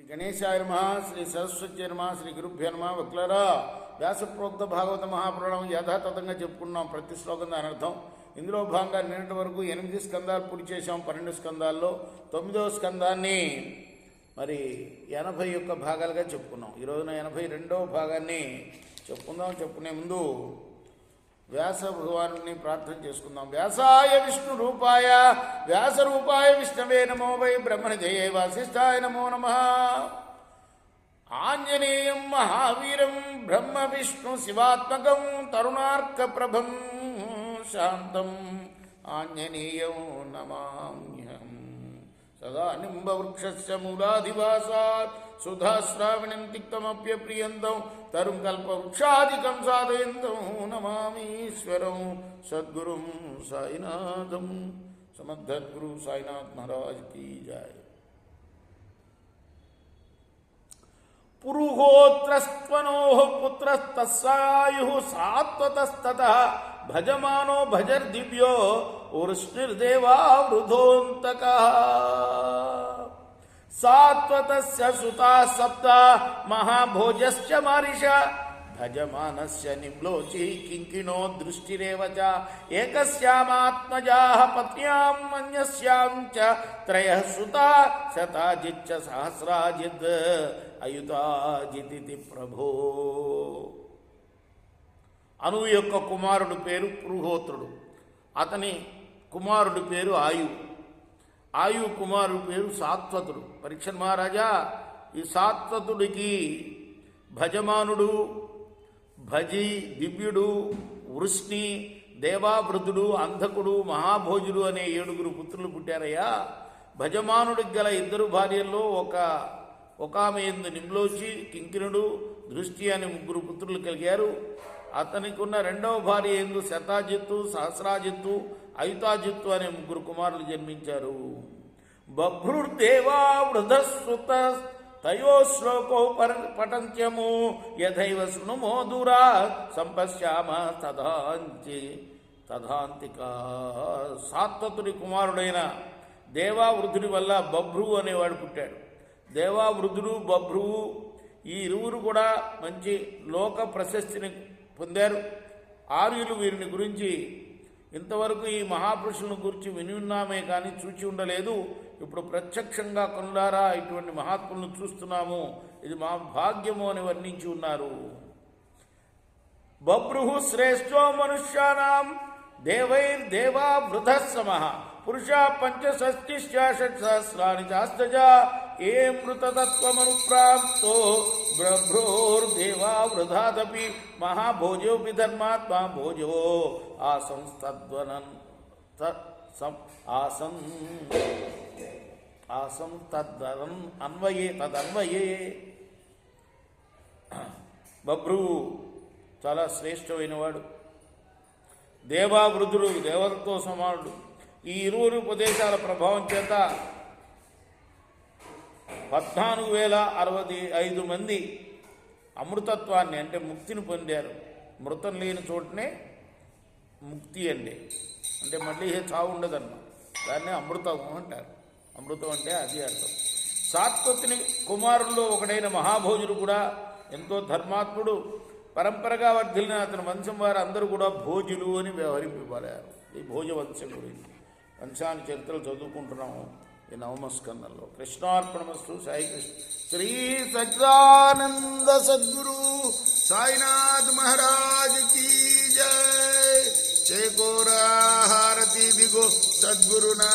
గణేశాయ నమః. శ్రీ సరస్వతి నమః. శ్రీ గురుభ్యో నమః. వక్లరా వ్యాసప్రోక్త భాగవత మహాపురాణం యథాతథంగా చెప్పుకున్నాం. ప్రతి శ్లోకం దాని అర్థం. ఇందులో భాగంగా నిన్నటి వరకు 8 స్కందాలు పూర్తి చేశాం. 12 స్కందాల్లో 9వ స్కందాన్ని మరి 81 భాగాలుగా చెప్పుకున్నాం. ఈరోజున 82వ భాగాన్ని చెప్పుకుందాం. చెప్పుకునే ముందు వ్యాస భగవాను ప్రార్థన చేసుకుందాం. వ్యాసాయ విష్ణు రూపాయ వ్యాస రూపాయ విష్ణవే నమో వై బ్రహ్మణిధయే వాసిష్ఠాయ నమో నమః. ఆంజనేయం మహావీరం బ్రహ్మ విష్ణు శివాత్మకం తరుణార్క ప్రభం శాంతం ఆంజనేయం నమామ్యహం. సదా నింబవృక్షస్య మూలాధివాసాత్ సుధాశ్రావణం తిక్తమప్యప్రియంతం తరుం కల్పవృక్షాదికం సాధయంతం నమామీశ్వరం సద్గురుం సాయినాథం. సమర్థద్గురు సాయినాథ్ మహారాజ్ కీ జై. పురుహోత్రస్త్వనోః పుత్రస్తస్సాయుః సాత్వతస్తతః భజమానో భజర్దివ్యో వృష్ణిర్దేవా వృధోంతకః. సాత్వతస్య సుతాః సప్త మహాభోజశ్చ మారిష భజమానస్య నిమ్లోచి కింకిణో దృష్టిరేవ చ. ఏకస్యామాత్మజాః పత్న్యాం అన్యస్యాం చ త్రయః సుతా శతాజిచ్చ సహస్రాజిద్ అయుతాజితి ప్రభో. అను యొక్క కుమారుడు పేరు పురుహోత్రుడు. అతని కుమారుడి పేరు ఆయువు. ఆయువు కుమారుడి పేరు సాత్వతుడు. పరీక్ష మహారాజా, ఈ సాత్వతుడికి భజమానుడు, భజి, దివ్యుడు, వృష్ణి, దేవావృతుడు, అంధకుడు, మహాభోజుడు అనే 7 పుత్రులు పుట్టారయ్యా. భజమానుడికి గల 2 భార్యల్లో ఒక ఆమె ఎందు నిమ్లోచి, కింకిణుడు, దృష్టి అనే 3 పుత్రులు కలిగారు. అతనికి ఉన్న 2వ భార్య ఎందు శతాజిత్తు, సహస్రాజిత్తు, అయుతాజిత్తు అనే 3 కుమారులు జన్మించారు. బభ్రుర్దేవా వృధస్సుత తయో శ్లోకో పఠంత్యము యథైవ శృణుమో దూరా సంపశ్యామ తథాంతిక. సాత్వతుడి కుమారుడైన దేవావృధుడి వల్ల బభ్రువు అనేవాడు పుట్టాడు. దేవావృధుడు, బభ్రువు ఈ 2 కూడా మంచి లోక ప్రశస్తిని పొందారు. ఆర్యులు వీరిని గురించి ఇంతవరకు ఈ మహాపురుషులను గురించి విని ఉన్నామే కానీ చూచి ఉండలేదు. ఇప్పుడు ప్రత్యక్షంగా కనులారా ఇటువంటి మహాత్ములను చూస్తున్నాము. ఇది మా భాగ్యము అని వర్ణించి ఉన్నారు. బభ్రుః శ్రేష్ఠో మనుష్యానాం దేవైర్దేవా వృధః సమః పురుష 65 చాస్తజ ఏ మృతతత్వమనుప్రాప్తో బ్రభ్రోర్దేవా వృధాదపి మహాభోజోపి ధర్మాత్మా భోజో ఆసం తద్వరన్ తదన్వయే. బభ్రువు చాలా శ్రేష్టమైనవాడు. దేవావృధుడు దేవతతో సమానుడు. ఈ 20 ఉపదేశాల ప్రభావం చేత 14,065 మంది అమృతత్వాన్ని అంటే ముక్తిని పొందారు. మృతం లేని చోటనే ముక్తి అంటే మళ్ళీ చావు ఉండదన్న దాన్నే అమృతం అంటారు. అమృతం అంటే అది అర్థం. సాత్వతుని కుమారుల్లో ఒకడైన మహాభోజుడు కూడా ఎంతో ధర్మాత్ముడు. పరంపరగా వర్ధిల్లిన అతని వంశం వారు అందరూ కూడా భోజులు అని వ్యవహరింపబడారు. ఈ భోజవంశం గురించి వంశాన్ని చరిత్రలు చదువుకుంటున్నాము ఈ 9వ స్కందంలో. కృష్ణార్పణమస్తు. సాయి కృష్ణ. శ్రీ సచ్చిదానంద సద్గురు సాయినాథ్ మహారాజ్ కీ జై. చేకోరా హారతి దిగో సద్గురునా.